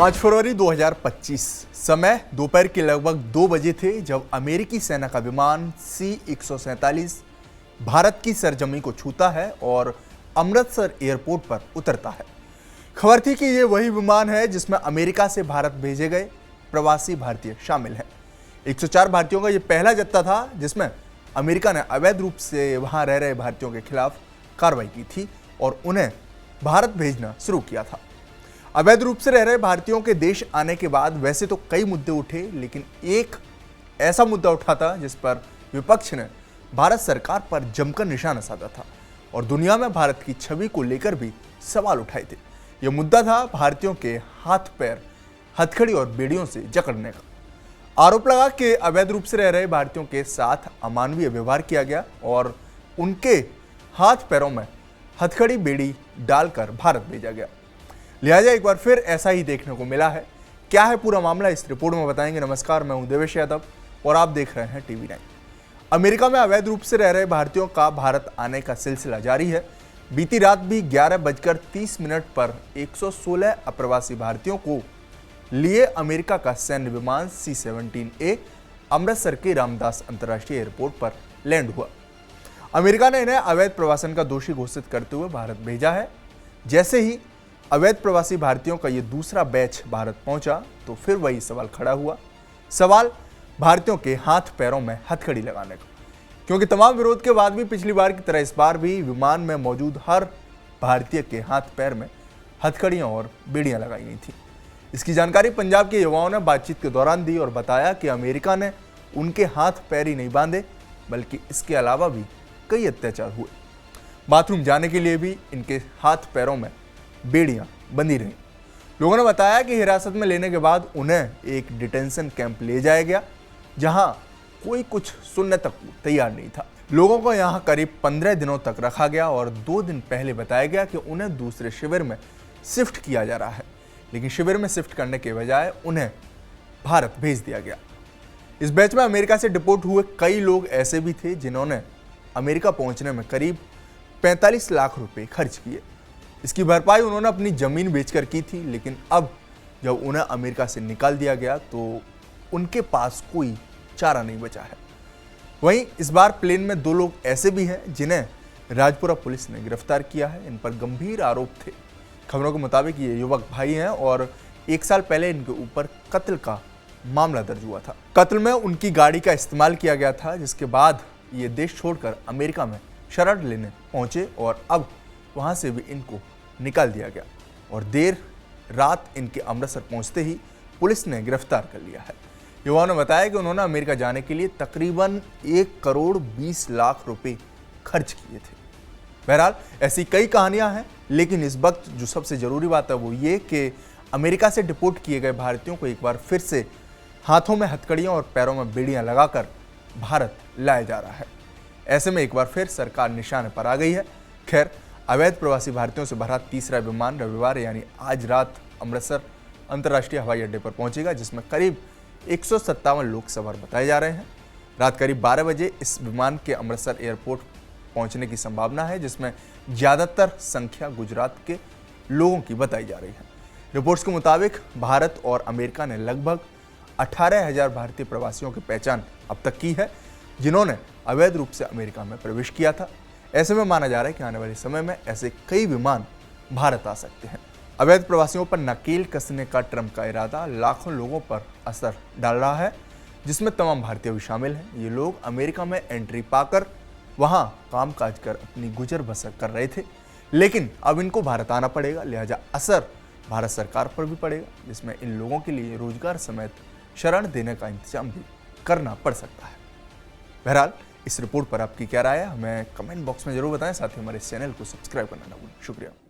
5 फरवरी 2025 समय दोपहर के लगभग 2 बजे थे जब अमेरिकी सेना का विमान C-147 भारत की सरजमी को छूता है और अमृतसर एयरपोर्ट पर उतरता है। खबर थी कि ये वही विमान है जिसमें अमेरिका से भारत भेजे गए प्रवासी भारतीय शामिल हैं। 104 भारतीयों का ये पहला जत्था था जिसमें अमेरिका ने अवैध रूप से वहां रह रहे भारतीयों के खिलाफ कार्रवाई की थी और उन्हें भारत भेजना शुरू किया था। अवैध रूप से रह रहे भारतीयों के देश आने के बाद वैसे तो कई मुद्दे उठे, लेकिन एक ऐसा मुद्दा उठा था जिस पर विपक्ष ने भारत सरकार पर जमकर निशाना साधा था और दुनिया में भारत की छवि को लेकर भी सवाल उठाए थे। यह मुद्दा था भारतीयों के हाथ पैर, हथकड़ी और बेड़ियों से जकड़ने का। आरोप लगा कि अवैध रूप से रह रहे भारतीयों के साथ अमानवीय व्यवहार किया गया और उनके हाथ पैरों में हथकड़ी बेड़ी डालकर भारत भेजा गया। लिहाजा एक बार फिर ऐसा ही देखने को मिला है। क्या है पूरा मामला, इस रिपोर्ट में बताएंगे। नमस्कार, मैं हूं देवेश यादव और आप देख रहे हैं TV9। अमेरिका में अवैध रूप से रह रहे भारतीयों का भारत आने का सिलसिला जारी है। बीती रात भी 11:30 पर 116 अप्रवासी भारतीयों को लिए अमेरिका का सैन्य विमान C-17A अमृतसर के रामदास अंतर्राष्ट्रीय एयरपोर्ट पर लैंड हुआ। अमेरिका ने इन्हें अवैध प्रवासन का दोषी घोषित करते हुए भारत भेजा है। जैसे ही अवैध प्रवासी भारतीयों का ये दूसरा बैच भारत पहुंचा तो फिर वही सवाल खड़ा हुआ। सवाल भारतीयों के हाथ पैरों में हथकड़ी लगाने का, क्योंकि तमाम विरोध के बाद भी पिछली बार की तरह इस बार भी विमान में मौजूद हर भारतीय के हाथ पैर में हथकड़ियां और बेड़ियां लगाई गई थी। इसकी जानकारी पंजाब के युवाओं ने बातचीत के दौरान दी और बताया कि अमेरिका ने उनके हाथ पैर ही नहीं बांधे, बल्कि इसके अलावा भी कई अत्याचार हुए। बाथरूम जाने के लिए भी इनके हाथ पैरों में बेड़ियां बंधी रहीं। लोगों ने बताया कि हिरासत में लेने के बाद उन्हें एक डिटेंशन कैंप ले जाया गया, जहां कोई कुछ सुनने तक तैयार नहीं था। लोगों को यहां करीब 15 दिनों तक रखा गया और 2 दिन पहले बताया गया कि उन्हें दूसरे शिविर में शिफ्ट किया जा रहा है, लेकिन शिविर में शिफ्ट करने के बजाय उन्हें भारत भेज दिया गया। इस बैच में अमेरिका से डिपोर्ट हुए कई लोग ऐसे भी थे जिन्होंने अमेरिका पहुंचने में करीब 45 लाख रुपए खर्च किए। इसकी भरपाई उन्होंने अपनी जमीन बेचकर की थी, लेकिन अब जब उन्हें अमेरिका से निकाल दिया गया तो उनके पास कोई चारा नहीं बचा है। वहीं इस बार प्लेन में 2 लोग ऐसे भी हैं जिन्हें राजपुरा पुलिस ने गिरफ्तार किया है। इन पर गंभीर आरोप थे। खबरों के मुताबिक ये युवक भाई हैं और 1 साल पहले इनके ऊपर कत्ल का मामला दर्ज हुआ था। कत्ल में उनकी गाड़ी का इस्तेमाल किया गया था, जिसके बाद ये देश छोड़कर अमेरिका में शरण लेने पहुंचे और अब वहां से भी इनको निकाल दिया गया और देर रात इनके अमृतसर पहुंचते ही पुलिस ने गिरफ्तार कर लिया है। युवाओं ने बताया कि उन्होंने अमेरिका जाने के लिए तकरीबन 1 करोड़ 20 लाख रुपए खर्च किए थे। बहरहाल ऐसी कई कहानियां हैं, लेकिन इस वक्त जो सबसे जरूरी बात है वो ये कि अमेरिका से डिपोर्ट किए गए भारतीयों को एक बार फिर से हाथों में हथकड़ियां और पैरों में बेड़ियां लगाकर भारत लाया जा रहा है। ऐसे में एक बार फिर सरकार निशाने पर आ गई है। खैर, अवैध प्रवासी भारतीयों से भरा तीसरा विमान रविवार यानी आज रात अमृतसर अंतर्राष्ट्रीय हवाई अड्डे पर पहुंचेगा, जिसमें करीब 157 लोग सवार बताए जा रहे हैं। रात करीब 12 बजे इस विमान के अमृतसर एयरपोर्ट पहुंचने की संभावना है, जिसमें ज़्यादातर संख्या गुजरात के लोगों की बताई जा रही है। रिपोर्ट्स के मुताबिक भारत और अमेरिका ने लगभग 18,000 भारतीय प्रवासियों की पहचान अब तक की है, जिन्होंने अवैध रूप से अमेरिका में प्रवेश किया था। ऐसे में माना जा रहा है कि आने वाले समय में ऐसे कई विमान भारत आ सकते हैं। अवैध प्रवासियों पर नकेल कसने का ट्रंप का इरादा लाखों लोगों पर असर डाल रहा है, जिसमें तमाम भारतीय भी शामिल हैं। ये लोग अमेरिका में एंट्री पाकर वहां कामकाज कर अपनी गुजर बसर कर रहे थे, लेकिन अब इनको भारत आना पड़ेगा। लिहाजा असर भारत सरकार पर भी पड़ेगा, जिसमें इन लोगों के लिए रोजगार समेत शरण देने का इंतजाम भी करना पड़ सकता है। बहरहाल इस रिपोर्ट पर आपकी क्या राय है, हमें कमेंट बॉक्स में जरूर बताएं। साथ ही हमारे चैनल को सब्सक्राइब करना ना भूलें। शुक्रिया।